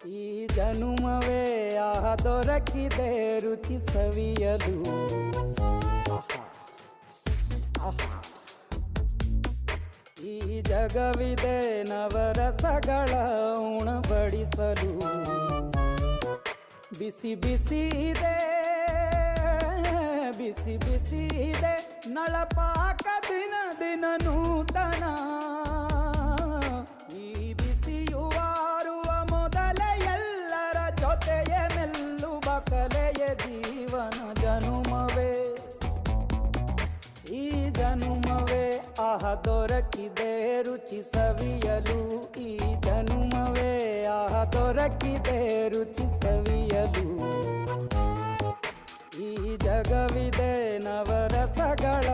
ಈ ಜನುಮವೇ ಆಹ ದೊರಕಿದೆ ರುಚಿ ಸವಿಯಲು. ಈ ಜಗವಿದೆ ನವರಸಗಳ ಉಣಬಡಿಸಲು. ಬಿಸಿ ಬಿಸಿ ಇದೆ ಬಿಸಿ ಬಿಸಿ ಇದೆ ನಳಪಾಕ ದಿನ ದಿನ ನೂತನ. ಈ ಬಿಸಿಯುವಾರುವ ಮೊದಲೇ ಎಲ್ಲರ ಜೊತೆಯೇ ಮೆಲ್ಲುವ ಕಲೆಯ ಜೀವನ ಜನುಮವೇ. ಈ ಜನುಮವೇ ಆಹ ದೊರಕಿದೆ ರುಚಿ ಸವಿಯಲು. ಈ ಜನುಮವೇ ಆಹ ದೊರಕಿದೆ ರುಚಿ ಸವಿಯಲು. ಈ ಜಗವಿದೆ ನವರಸಗಳ